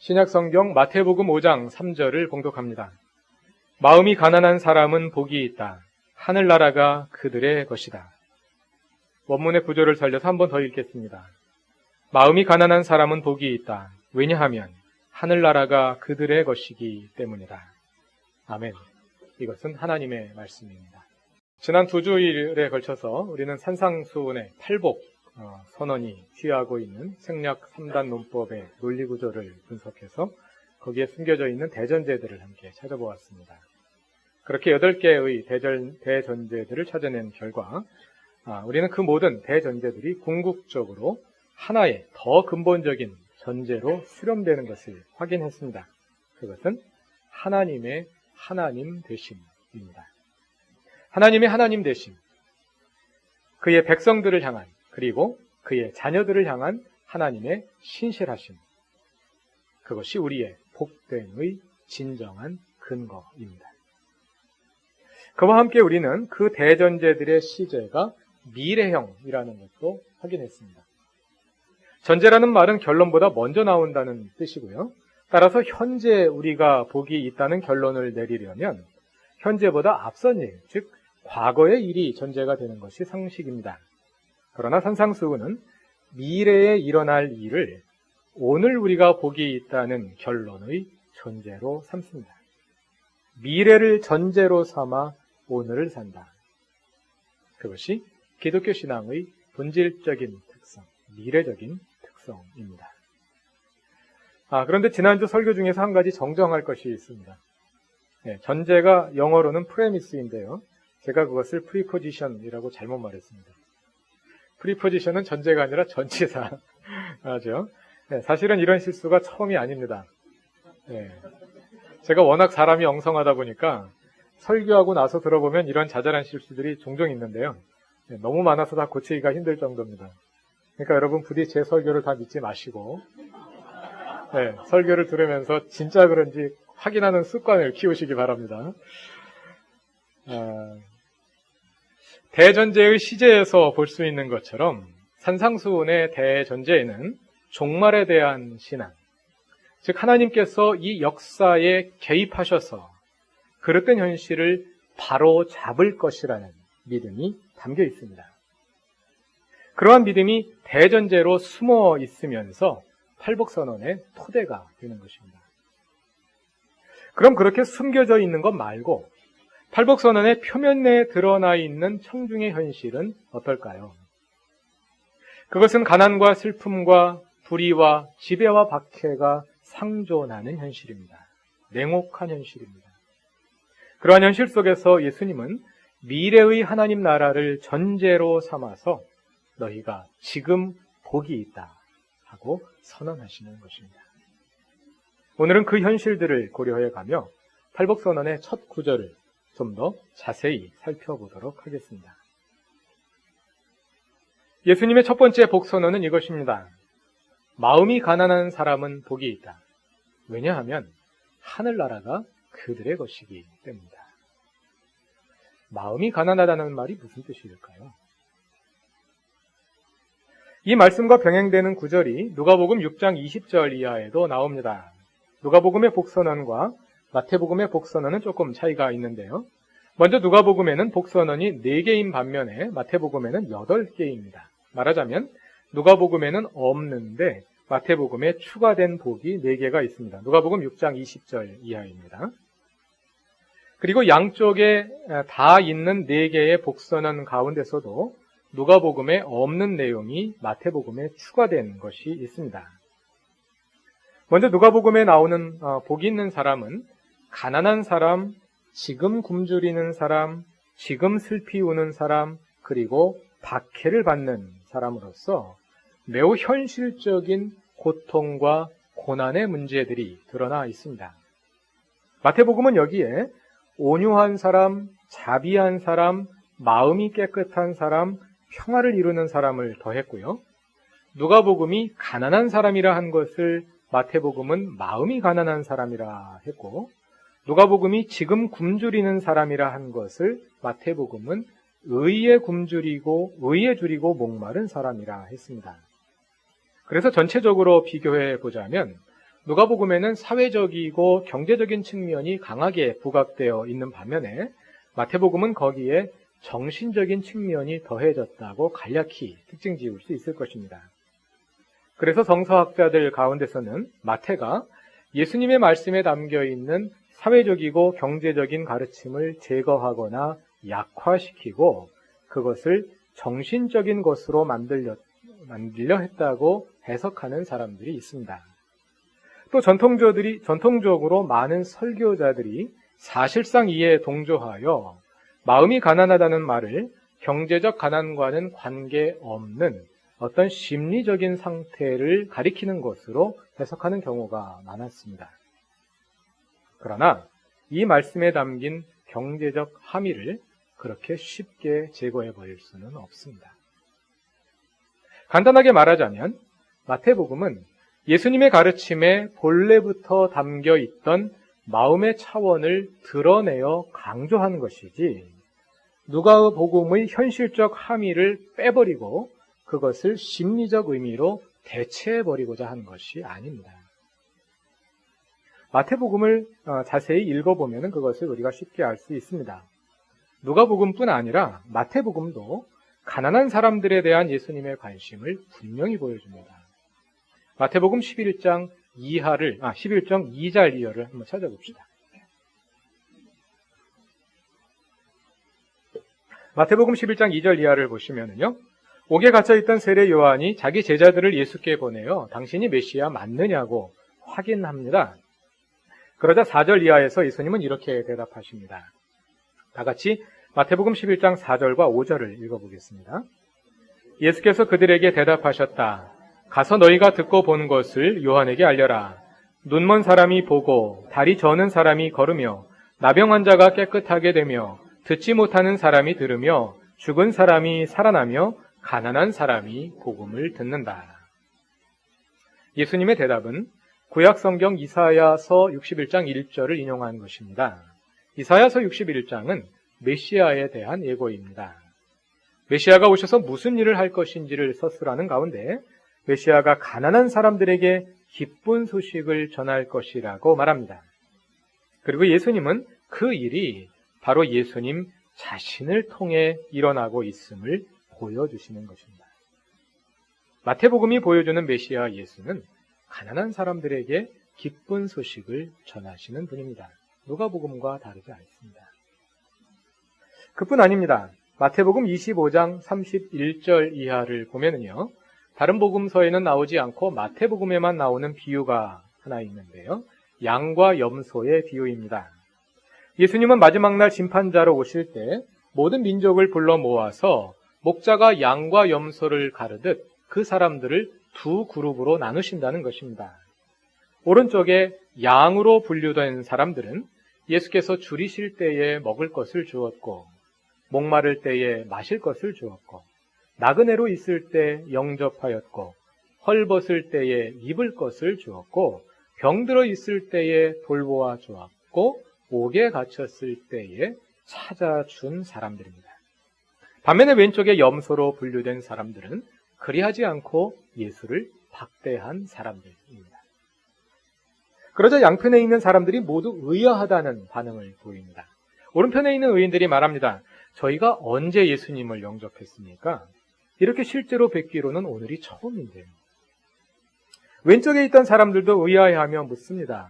신약성경 마태복음 5장 3절을 봉독합니다. 마음이 가난한 사람은 복이 있다. 하늘나라가 그들의 것이다. 원문의 구조를 살려서 한 번 더 읽겠습니다. 마음이 가난한 사람은 복이 있다. 왜냐하면 하늘나라가 그들의 것이기 때문이다. 아멘. 이것은 하나님의 말씀입니다. 지난 2주일에 걸쳐서 우리는 산상수훈의 팔복 선언이 취하고 있는 생략 3단 논법의 논리구조를 분석해서 거기에 숨겨져 있는 대전제들을 함께 찾아보았습니다. 그렇게 8개의 대전제들을 찾아낸 결과 우리는 그 모든 대전제들이 궁극적으로 하나의 더 근본적인 전제로 수렴되는 것을 확인했습니다. 그것은 하나님의 하나님 되심입니다. 하나님의 하나님 되심, 그의 백성들을 향한 그리고 그의 자녀들을 향한 하나님의 신실하심, 그것이 우리의 복됨의 진정한 근거입니다. 그와 함께 우리는 그 대전제들의 시제가 미래형이라는 것도 확인했습니다. 전제라는 말은 결론보다 먼저 나온다는 뜻이고요. 따라서 현재 우리가 복이 있다는 결론을 내리려면 현재보다 앞선 일, 즉 과거의 일이 전제가 되는 것이 상식입니다. 그러나 산상수훈은 미래에 일어날 일을 오늘 우리가 복이 있다는 결론의 전제로 삼습니다. 미래를 전제로 삼아 오늘을 산다. 그것이 기독교 신앙의 본질적인 특성, 미래적인 특성입니다. 그런데 지난주 설교 중에서 한 가지 정정할 것이 있습니다. 전제가 영어로는 프레미스인데요. 제가 그것을 프리포지션이라고 잘못 말했습니다. 프리포지션은 전제가 아니라 전치사죠. 사실은 이런 실수가 처음이 아닙니다. 제가 워낙 사람이 엉성하다 보니까 설교하고 나서 들어보면 이런 자잘한 실수들이 종종 있는데요. 너무 많아서 다 고치기가 힘들 정도입니다. 그러니까 여러분 부디 제 설교를 다 믿지 마시고 설교를 들으면서 진짜 그런지 확인하는 습관을 키우시기 바랍니다. 대전제의 시제에서 볼 수 있는 것처럼 산상수훈의 대전제에는 종말에 대한 신앙, 즉 하나님께서 이 역사에 개입하셔서 그릇된 현실을 바로 잡을 것이라는 믿음이 담겨 있습니다. 그러한 믿음이 대전제로 숨어 있으면서 팔복선언의 토대가 되는 것입니다. 그럼 그렇게 숨겨져 있는 것 말고 팔복선언의 표면에 드러나 있는 청중의 현실은 어떨까요? 그것은 가난과 슬픔과 불의와 지배와 박해가 상존하는 현실입니다. 냉혹한 현실입니다. 그러한 현실 속에서 예수님은 미래의 하나님 나라를 전제로 삼아서 너희가 지금 복이 있다 하고 선언하시는 것입니다. 오늘은 그 현실들을 고려해 가며 팔복선언의 첫 구절을 좀 더 자세히 살펴보도록 하겠습니다. 예수님의 첫 번째 복선언은 이것입니다. 마음이 가난한 사람은 복이 있다. 왜냐하면 하늘나라가 그들의 것이기 때문이다. 마음이 가난하다는 말이 무슨 뜻일까요? 이 말씀과 병행되는 구절이 누가복음 6장 20절 이하에도 나옵니다. 누가복음의 복선언과 마태복음의 복선언은 조금 차이가 있는데요. 먼저 누가복음에는 복선언이 4개인 반면에 마태복음에는 8개입니다. 말하자면 누가복음에는 없는데 마태복음에 추가된 복이 4개가 있습니다. 누가복음 6장 20절 이하입니다. 그리고 양쪽에 다 있는 4개의 복선언 가운데서도 누가복음에 없는 내용이 마태복음에 추가된 것이 있습니다. 먼저 누가복음에 나오는 복이 있는 사람은 가난한 사람, 지금 굶주리는 사람, 지금 슬피 우는 사람, 그리고 박해를 받는 사람으로서 매우 현실적인 고통과 고난의 문제들이 드러나 있습니다. 마태복음은 여기에 온유한 사람, 자비한 사람, 마음이 깨끗한 사람, 평화를 이루는 사람을 더했고요. 누가복음이 가난한 사람이라 한 것을 마태복음은 마음이 가난한 사람이라 했고, 누가복음이 지금 굶주리는 사람이라 한 것을 마태복음은 의에 줄이고 목마른 사람이라 했습니다. 그래서 전체적으로 비교해 보자면 누가복음에는 사회적이고 경제적인 측면이 강하게 부각되어 있는 반면에 마태복음은 거기에 정신적인 측면이 더해졌다고 간략히 특징 지을 수 있을 것입니다. 그래서 성서학자들 가운데서는 마태가 예수님의 말씀에 담겨 있는 사회적이고 경제적인 가르침을 제거하거나 약화시키고 그것을 정신적인 것으로 만들려 했다고 해석하는 사람들이 있습니다. 또 전통적으로 많은 설교자들이 사실상 이에 동조하여 마음이 가난하다는 말을 경제적 가난과는 관계없는 어떤 심리적인 상태를 가리키는 것으로 해석하는 경우가 많았습니다. 그러나 이 말씀에 담긴 경제적 함의를 그렇게 쉽게 제거해 버릴 수는 없습니다. 간단하게 말하자면 마태복음은 예수님의 가르침에 본래부터 담겨 있던 마음의 차원을 드러내어 강조한 것이지 누가복음의 현실적 함의를 빼버리고 그것을 심리적 의미로 대체해버리고자 한 것이 아닙니다. 마태복음을 자세히 읽어보면 그것을 우리가 쉽게 알 수 있습니다. 누가복음뿐 아니라 마태복음도 가난한 사람들에 대한 예수님의 관심을 분명히 보여줍니다. 마태복음 11장 2절 이하를 한번 찾아봅시다. 마태복음 11장 2절 이하를 보시면은요, 옥에 갇혀있던 세례 요한이 자기 제자들을 예수께 보내어 당신이 메시아 맞느냐고 확인합니다. 그러자 4절 이하에서 예수님은 이렇게 대답하십니다. 다 같이 마태복음 11장 4절과 5절을 읽어보겠습니다. 예수께서 그들에게 대답하셨다. 가서 너희가 듣고 본 것을 요한에게 알려라. 눈먼 사람이 보고 다리 저는 사람이 걸으며 나병 환자가 깨끗하게 되며 듣지 못하는 사람이 들으며 죽은 사람이 살아나며 가난한 사람이 복음을 듣는다. 예수님의 대답은 구약성경 이사야서 61장 1절을 인용한 것입니다. 이사야서 61장은 메시아에 대한 예고입니다. 메시아가 오셔서 무슨 일을 할 것인지를 서술하는 가운데 메시아가 가난한 사람들에게 기쁜 소식을 전할 것이라고 말합니다. 그리고 예수님은 그 일이 바로 예수님 자신을 통해 일어나고 있음을 보여주시는 것입니다. 마태복음이 보여주는 메시아 예수는 가난한 사람들에게 기쁜 소식을 전하시는 분입니다. 누가복음과 다르지 않습니다. 그뿐 아닙니다. 마태복음 25장 31절 이하를 보면은요, 다른 복음서에는 나오지 않고 마태복음에만 나오는 비유가 하나 있는데요. 양과 염소의 비유입니다. 예수님은 마지막 날 심판자로 오실 때 모든 민족을 불러 모아서 목자가 양과 염소를 가르듯 그 사람들을 두 그룹으로 나누신다는 것입니다. 오른쪽에 양으로 분류된 사람들은 예수께서 줄이실 때에 먹을 것을 주었고 목마를 때에 마실 것을 주었고 나그네로 있을 때 영접하였고 헐벗을 때에 입을 것을 주었고 병들어 있을 때에 돌보아 주었고 옥에 갇혔을 때에 찾아준 사람들입니다. 반면에 왼쪽에 염소로 분류된 사람들은 그리하지 않고 예수를 박대한 사람들입니다. 그러자 양편에 있는 사람들이 모두 의아하다는 반응을 보입니다. 오른편에 있는 의인들이 말합니다. 저희가 언제 예수님을 영접했습니까? 이렇게 실제로 뵙기로는 오늘이 처음인데요. 왼쪽에 있던 사람들도 의아해하며 묻습니다.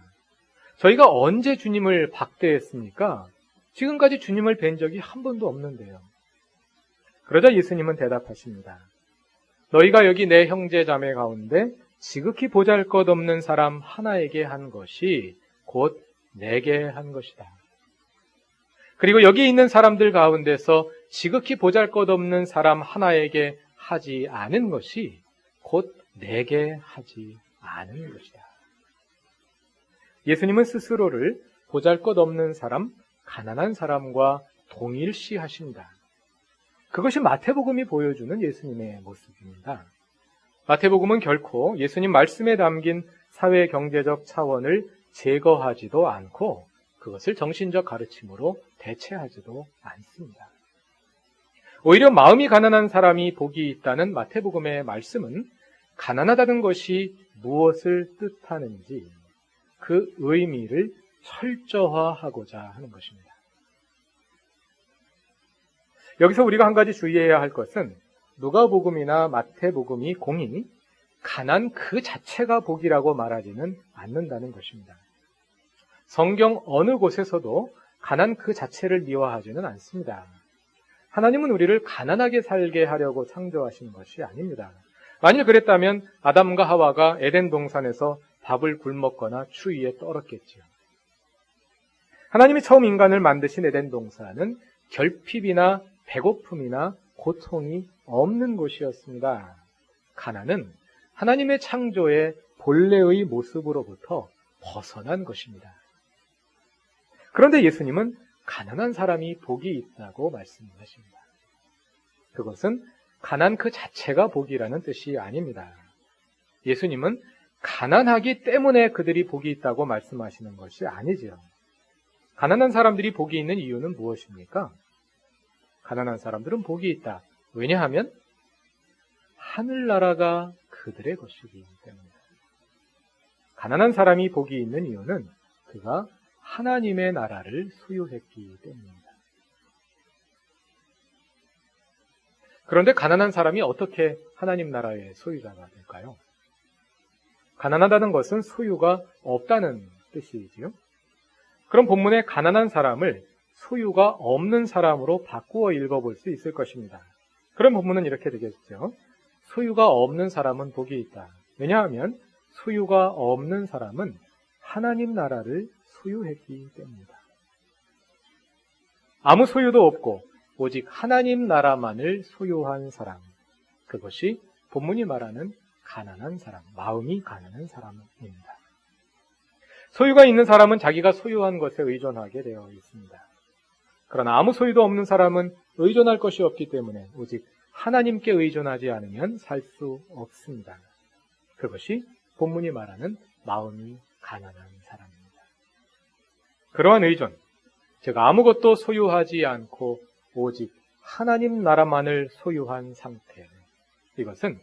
저희가 언제 주님을 박대했습니까? 지금까지 주님을 뵌 적이 한 번도 없는데요. 그러자 예수님은 대답하십니다. 너희가 여기 내 형제 자매 가운데 지극히 보잘것없는 사람 하나에게 한 것이 곧 내게 한 것이다. 그리고 여기 있는 사람들 가운데서 지극히 보잘것없는 사람 하나에게 하지 않은 것이 곧 내게 하지 않은 것이다. 예수님은 스스로를 보잘것없는 사람, 가난한 사람과 동일시하십니다. 그것이 마태복음이 보여주는 예수님의 모습입니다. 마태복음은 결코 예수님 말씀에 담긴 사회 경제적 차원을 제거하지도 않고 그것을 정신적 가르침으로 대체하지도 않습니다. 오히려 마음이 가난한 사람이 복이 있다는 마태복음의 말씀은 가난하다는 것이 무엇을 뜻하는지 그 의미를 철저화하고자 하는 것입니다. 여기서 우리가 한 가지 주의해야 할 것은 누가복음이나 마태복음이 공히 가난 그 자체가 복이라고 말하지는 않는다는 것입니다. 성경 어느 곳에서도 가난 그 자체를 미화하지는 않습니다. 하나님은 우리를 가난하게 살게 하려고 창조하신 것이 아닙니다. 만일 그랬다면 아담과 하와가 에덴 동산에서 밥을 굶었거나 추위에 떨었겠지요. 하나님이 처음 인간을 만드신 에덴 동산은 결핍이나 배고픔이나 고통이 없는 곳이었습니다. 가난은 하나님의 창조의 본래의 모습으로부터 벗어난 것입니다. 그런데 예수님은 가난한 사람이 복이 있다고 말씀하십니다. 그것은 가난 그 자체가 복이라는 뜻이 아닙니다. 예수님은 가난하기 때문에 그들이 복이 있다고 말씀하시는 것이 아니지요. 가난한 사람들이 복이 있는 이유는 무엇입니까? 가난한 사람들은 복이 있다. 왜냐하면 하늘나라가 그들의 것이기 때문입니다. 가난한 사람이 복이 있는 이유는 그가 하나님의 나라를 소유했기 때문입니다. 그런데 가난한 사람이 어떻게 하나님 나라의 소유자가 될까요? 가난하다는 것은 소유가 없다는 뜻이지요. 그럼 본문의 가난한 사람을 소유가 없는 사람으로 바꾸어 읽어볼 수 있을 것입니다. 그럼 본문은 이렇게 되겠죠. 소유가 없는 사람은 복이 있다. 왜냐하면 소유가 없는 사람은 하나님 나라를 소유했기 때문이다. 아무 소유도 없고 오직 하나님 나라만을 소유한 사람, 그것이 본문이 말하는 가난한 사람, 마음이 가난한 사람입니다. 소유가 있는 사람은 자기가 소유한 것에 의존하게 되어 있습니다. 그러나 아무 소유도 없는 사람은 의존할 것이 없기 때문에 오직 하나님께 의존하지 않으면 살 수 없습니다. 그것이 본문이 말하는 마음이 가난한 사람입니다. 그러한 의존, 즉 아무것도 소유하지 않고 오직 하나님 나라만을 소유한 상태, 이것은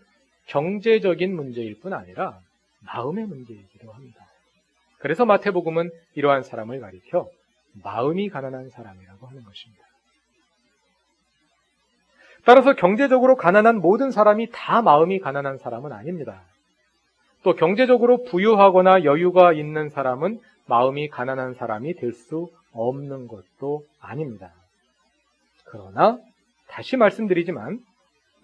경제적인 문제일 뿐 아니라 마음의 문제이기도 합니다. 그래서 마태복음은 이러한 사람을 가리켜 마음이 가난한 사람이라고 하는 것입니다. 따라서 경제적으로 가난한 모든 사람이 다 마음이 가난한 사람은 아닙니다. 또 경제적으로 부유하거나 여유가 있는 사람은 마음이 가난한 사람이 될 수 없는 것도 아닙니다. 그러나 다시 말씀드리지만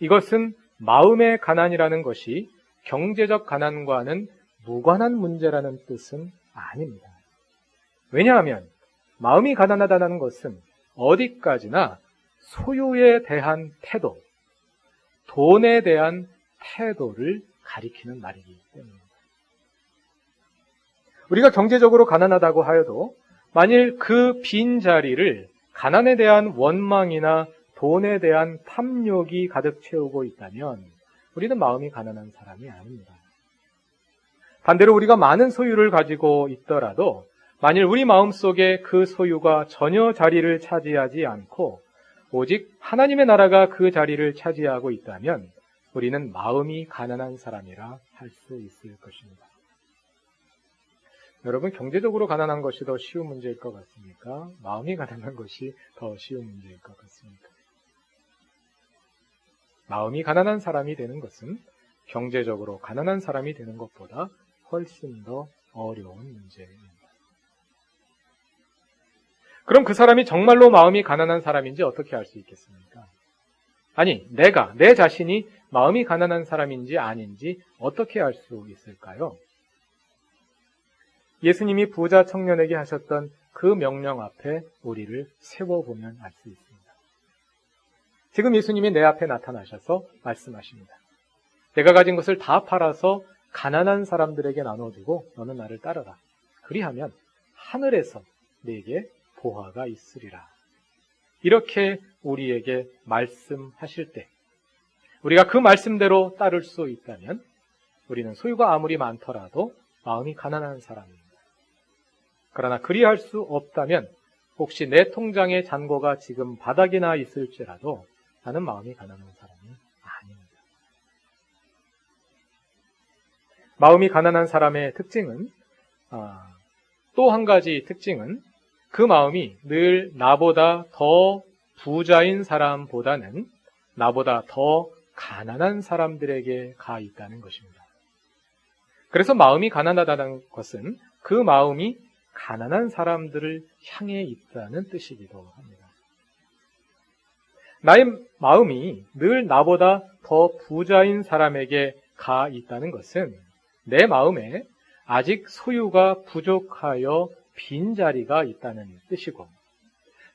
이것은 마음의 가난이라는 것이 경제적 가난과는 무관한 문제라는 뜻은 아닙니다. 왜냐하면 마음이 가난하다는 것은 어디까지나 소유에 대한 태도, 돈에 대한 태도를 가리키는 말이기 때문입니다. 우리가 경제적으로 가난하다고 하여도 만일 그 빈자리를 가난에 대한 원망이나 돈에 대한 탐욕이 가득 채우고 있다면 우리는 마음이 가난한 사람이 아닙니다. 반대로 우리가 많은 소유를 가지고 있더라도 만일 우리 마음속에 그 소유가 전혀 자리를 차지하지 않고 오직 하나님의 나라가 그 자리를 차지하고 있다면 우리는 마음이 가난한 사람이라 할 수 있을 것입니다. 여러분, 경제적으로 가난한 것이 더 쉬운 문제일 것 같습니까? 마음이 가난한 것이 더 쉬운 문제일 것 같습니까? 마음이 가난한 사람이 되는 것은 경제적으로 가난한 사람이 되는 것보다 훨씬 더 어려운 문제입니다. 그럼 그 사람이 정말로 마음이 가난한 사람인지 어떻게 알 수 있겠습니까? 아니, 내 자신이 마음이 가난한 사람인지 아닌지 어떻게 알 수 있을까요? 예수님이 부자 청년에게 하셨던 그 명령 앞에 우리를 세워보면 알 수 있습니다. 지금 예수님이 내 앞에 나타나셔서 말씀하십니다. 내가 가진 것을 다 팔아서 가난한 사람들에게 나눠주고 너는 나를 따르라. 그리하면 하늘에서 네게 보화가 있으리라. 이렇게 우리에게 말씀하실 때 우리가 그 말씀대로 따를 수 있다면 우리는 소유가 아무리 많더라도 마음이 가난한 사람입니다. 그러나 그리할 수 없다면 혹시 내 통장의 잔고가 지금 바닥에 나 있을지라도 나는 마음이 가난한 사람이 아닙니다. 마음이 가난한 사람의 특징은 또 한 가지 특징은 그 마음이 늘 나보다 더 부자인 사람보다는 나보다 더 가난한 사람들에게 가 있다는 것입니다. 그래서 마음이 가난하다는 것은 그 마음이 가난한 사람들을 향해 있다는 뜻이기도 합니다. 나의 마음이 늘 나보다 더 부자인 사람에게 가 있다는 것은 내 마음에 아직 소유가 부족하여 빈자리가 있다는 뜻이고,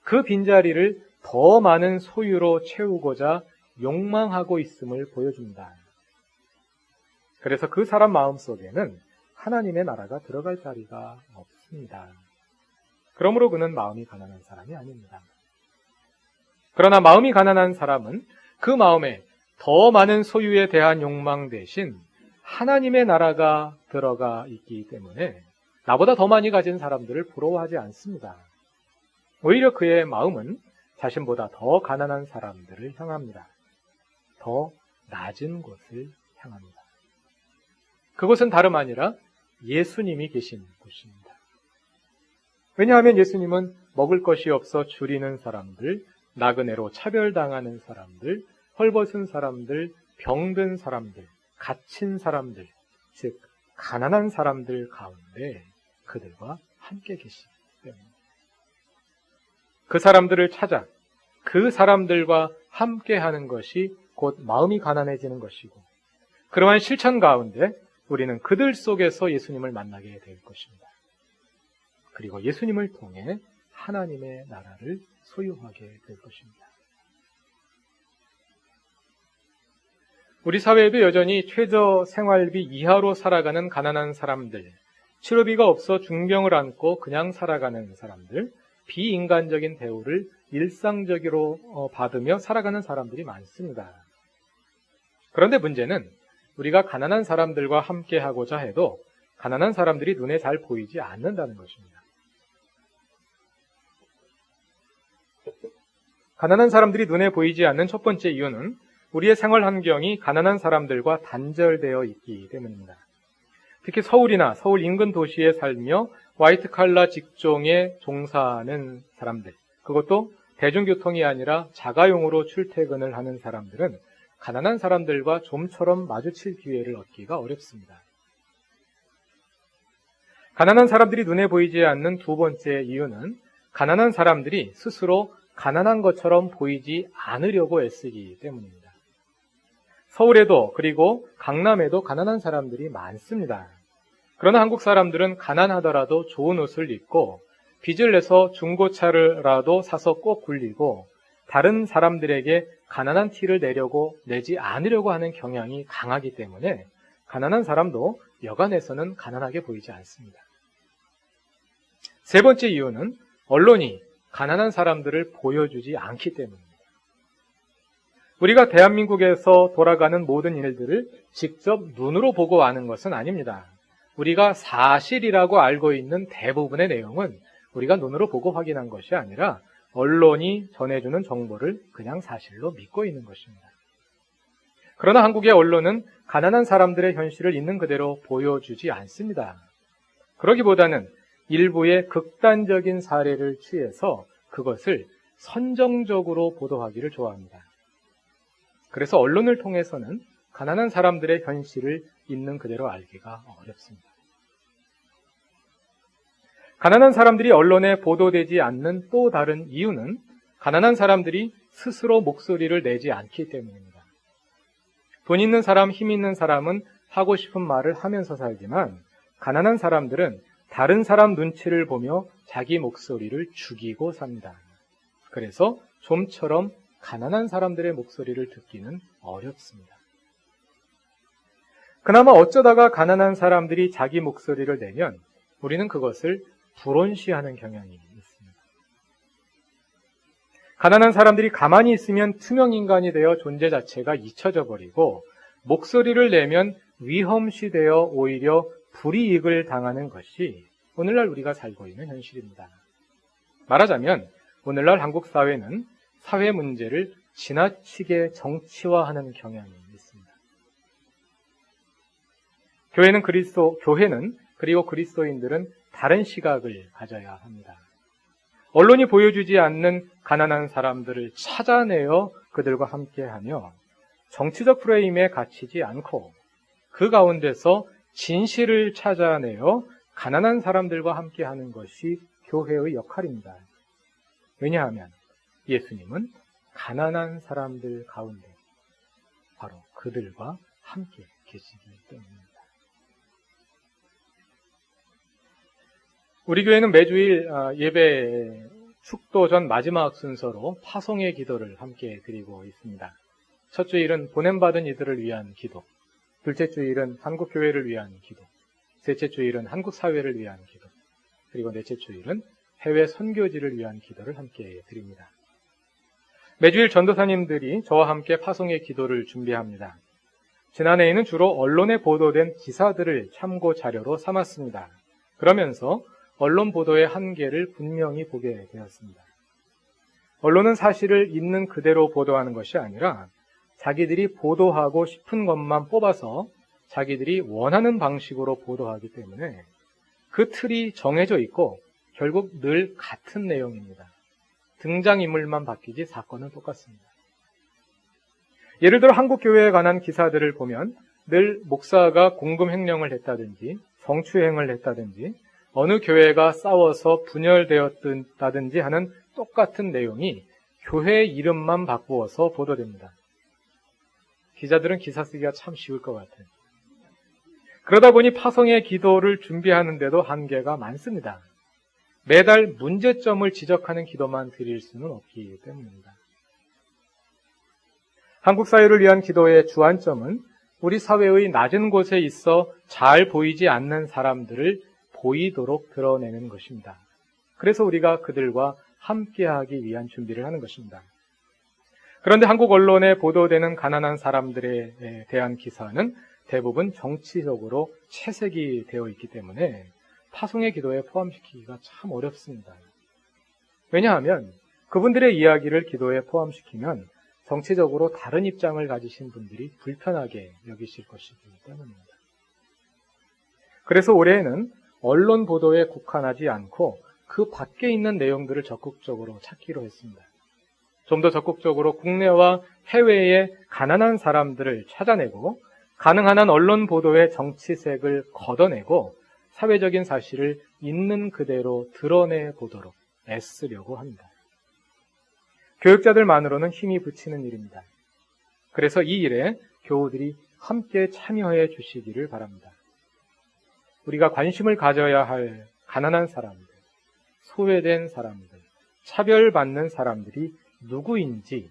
그 빈자리를 더 많은 소유로 채우고자 욕망하고 있음을 보여준다. 그래서 그 사람 마음속에는 하나님의 나라가 들어갈 자리가 없습니다. 그러므로 그는 마음이 가난한 사람이 아닙니다. 그러나 마음이 가난한 사람은 그 마음에 더 많은 소유에 대한 욕망 대신 하나님의 나라가 들어가 있기 때문에 나보다 더 많이 가진 사람들을 부러워하지 않습니다. 오히려 그의 마음은 자신보다 더 가난한 사람들을 향합니다. 더 낮은 곳을 향합니다. 그곳은 다름 아니라 예수님이 계신 곳입니다. 왜냐하면 예수님은 먹을 것이 없어 줄이는 사람들, 나그네로 차별당하는 사람들, 헐벗은 사람들, 병든 사람들, 갇힌 사람들, 즉 가난한 사람들 가운데 그들과 함께 계시기 때문입니다. 그 사람들을 찾아 그 사람들과 함께하는 것이 곧 마음이 가난해지는 것이고, 그러한 실천 가운데 우리는 그들 속에서 예수님을 만나게 될 것입니다. 그리고 예수님을 통해 하나님의 나라를 소유하게 될 것입니다. 우리 사회에도 여전히 최저 생활비 이하로 살아가는 가난한 사람들, 치료비가 없어 중병을 안고 그냥 살아가는 사람들, 비인간적인 대우를 일상적으로 받으며 살아가는 사람들이 많습니다. 그런데 문제는 우리가 가난한 사람들과 함께 하고자 해도 가난한 사람들이 눈에 잘 보이지 않는다는 것입니다. 가난한 사람들이 눈에 보이지 않는 첫 번째 이유는 우리의 생활 환경이 가난한 사람들과 단절되어 있기 때문입니다. 특히 서울이나 서울 인근 도시에 살며 화이트 칼라 직종에 종사하는 사람들, 그것도 대중교통이 아니라 자가용으로 출퇴근을 하는 사람들은 가난한 사람들과 좀처럼 마주칠 기회를 얻기가 어렵습니다. 가난한 사람들이 눈에 보이지 않는 두 번째 이유는 가난한 사람들이 스스로 가난한 것처럼 보이지 않으려고 애쓰기 때문입니다. 서울에도 그리고 강남에도 가난한 사람들이 많습니다. 그러나 한국 사람들은 가난하더라도 좋은 옷을 입고 빚을 내서 중고차를라도 사서 꼭 굴리고 다른 사람들에게 가난한 티를 내지 않으려고 하는 경향이 강하기 때문에 가난한 사람도 여간에서는 가난하게 보이지 않습니다. 세 번째 이유는 언론이 가난한 사람들을 보여주지 않기 때문입니다. 우리가 대한민국에서 돌아가는 모든 일들을 직접 눈으로 보고 아는 것은 아닙니다. 우리가 사실이라고 알고 있는 대부분의 내용은 우리가 눈으로 보고 확인한 것이 아니라 언론이 전해주는 정보를 그냥 사실로 믿고 있는 것입니다. 그러나 한국의 언론은 가난한 사람들의 현실을 있는 그대로 보여주지 않습니다. 그러기보다는 일부의 극단적인 사례를 취해서 그것을 선정적으로 보도하기를 좋아합니다. 그래서 언론을 통해서는 가난한 사람들의 현실을 있는 그대로 알기가 어렵습니다. 가난한 사람들이 언론에 보도되지 않는 또 다른 이유는 가난한 사람들이 스스로 목소리를 내지 않기 때문입니다. 돈 있는 사람, 힘 있는 사람은 하고 싶은 말을 하면서 살지만 가난한 사람들은 다른 사람 눈치를 보며 자기 목소리를 죽이고 삽니다. 그래서 좀처럼 가난한 사람들의 목소리를 듣기는 어렵습니다. 그나마 어쩌다가 가난한 사람들이 자기 목소리를 내면 우리는 그것을 불온시하는 경향이 있습니다. 가난한 사람들이 가만히 있으면 투명인간이 되어 존재 자체가 잊혀져 버리고 목소리를 내면 위험시되어 오히려 불이익을 당하는 것이 오늘날 우리가 살고 있는 현실입니다. 말하자면 오늘날 한국 사회는 사회 문제를 지나치게 정치화하는 경향이 있습니다. 교회는 그리고 그리스도인들은 다른 시각을 가져야 합니다. 언론이 보여주지 않는 가난한 사람들을 찾아내어 그들과 함께하며 정치적 프레임에 갇히지 않고 그 가운데서 진실을 찾아내어 가난한 사람들과 함께하는 것이 교회의 역할입니다. 왜냐하면 예수님은 가난한 사람들 가운데 바로 그들과 함께 계시기 때문입니다. 우리 교회는 매주일 예배 축도 전 마지막 순서로 파송의 기도를 함께 드리고 있습니다. 첫 주일은 보냄받은 이들을 위한 기도, 둘째 주일은 한국 교회를 위한 기도, 셋째 주일은 한국 사회를 위한 기도, 그리고 넷째 주일은 해외 선교지를 위한 기도를 함께 드립니다. 매주일 전도사님들이 저와 함께 파송의 기도를 준비합니다. 지난해에는 주로 언론에 보도된 기사들을 참고 자료로 삼았습니다. 그러면서 언론 보도의 한계를 분명히 보게 되었습니다. 언론은 사실을 있는 그대로 보도하는 것이 아니라 자기들이 보도하고 싶은 것만 뽑아서 자기들이 원하는 방식으로 보도하기 때문에 그 틀이 정해져 있고 결국 늘 같은 내용입니다. 등장인물만 바뀌지 사건은 똑같습니다. 예를 들어 한국교회에 관한 기사들을 보면 늘 목사가 공금 횡령을 했다든지 성추행을 했다든지 어느 교회가 싸워서 분열되었다든지 하는 똑같은 내용이 교회 이름만 바꾸어서 보도됩니다. 기자들은 기사 쓰기가 참 쉬울 것 같아요. 그러다 보니 파송의 기도를 준비하는데도 한계가 많습니다. 매달 문제점을 지적하는 기도만 드릴 수는 없기 때문입니다. 한국 사회를 위한 기도의 주안점은 우리 사회의 낮은 곳에 있어 잘 보이지 않는 사람들을 보이도록 드러내는 것입니다. 그래서 우리가 그들과 함께하기 위한 준비를 하는 것입니다. 그런데 한국 언론에 보도되는 가난한 사람들에 대한 기사는 대부분 정치적으로 채색이 되어 있기 때문에 파송의 기도에 포함시키기가 참 어렵습니다. 왜냐하면 그분들의 이야기를 기도에 포함시키면 정치적으로 다른 입장을 가지신 분들이 불편하게 여기실 것이기 때문입니다. 그래서 올해에는 언론 보도에 국한하지 않고 그 밖에 있는 내용들을 적극적으로 찾기로 했습니다. 좀 더 적극적으로 국내와 해외의 가난한 사람들을 찾아내고 가능한 한 언론 보도의 정치색을 걷어내고 사회적인 사실을 있는 그대로 드러내 보도록 애쓰려고 합니다. 교육자들만으로는 힘이 붙이는 일입니다. 그래서 이 일에 교우들이 함께 참여해 주시기를 바랍니다. 우리가 관심을 가져야 할 가난한 사람들, 소외된 사람들, 차별받는 사람들이 누구인지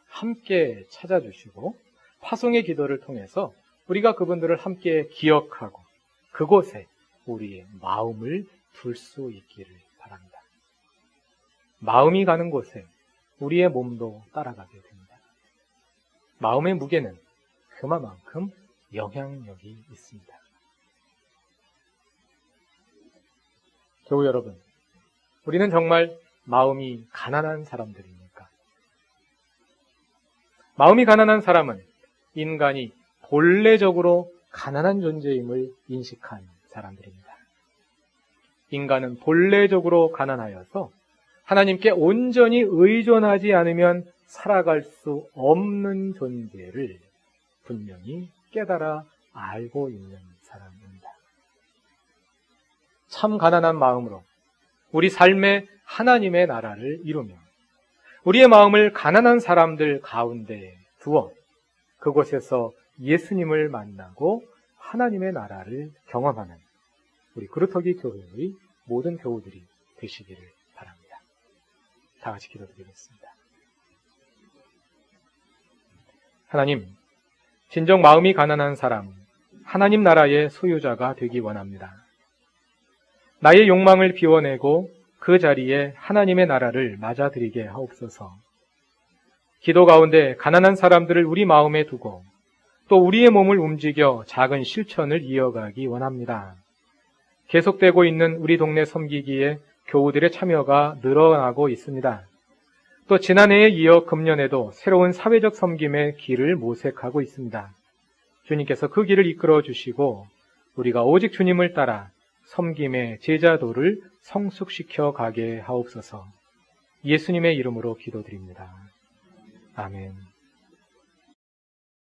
함께 찾아주시고 파송의 기도를 통해서 우리가 그분들을 함께 기억하고 그곳에 우리의 마음을 둘 수 있기를 바랍니다. 마음이 가는 곳에 우리의 몸도 따라가게 됩니다. 마음의 무게는 그만큼 영향력이 있습니다. 교우 여러분, 우리는 정말 마음이 가난한 사람들입니까? 마음이 가난한 사람은 인간이 본래적으로 가난한 존재임을 인식한 사람들입니다. 인간은 본래적으로 가난하여서 하나님께 온전히 의존하지 않으면 살아갈 수 없는 존재를 분명히 깨달아 알고 있는 사람입니다. 참 가난한 마음으로 우리 삶에 하나님의 나라를 이루며 우리의 마음을 가난한 사람들 가운데 두어 그곳에서 예수님을 만나고 하나님의 나라를 경험하는 우리 그루터기 교회의 모든 교우들이 되시기를 바랍니다. 다 같이 기도드리겠습니다. 하나님, 진정 마음이 가난한 사람, 하나님 나라의 소유자가 되기 원합니다. 나의 욕망을 비워내고 그 자리에 하나님의 나라를 맞아들이게 하옵소서. 기도 가운데 가난한 사람들을 우리 마음에 두고 또 우리의 몸을 움직여 작은 실천을 이어가기 원합니다. 계속되고 있는 우리 동네 섬기기에 교우들의 참여가 늘어나고 있습니다. 또 지난해에 이어 금년에도 새로운 사회적 섬김의 길을 모색하고 있습니다. 주님께서 그 길을 이끌어 주시고 우리가 오직 주님을 따라 섬김의 제자도를 성숙시켜 가게 하옵소서. 예수님의 이름으로 기도드립니다. 아멘.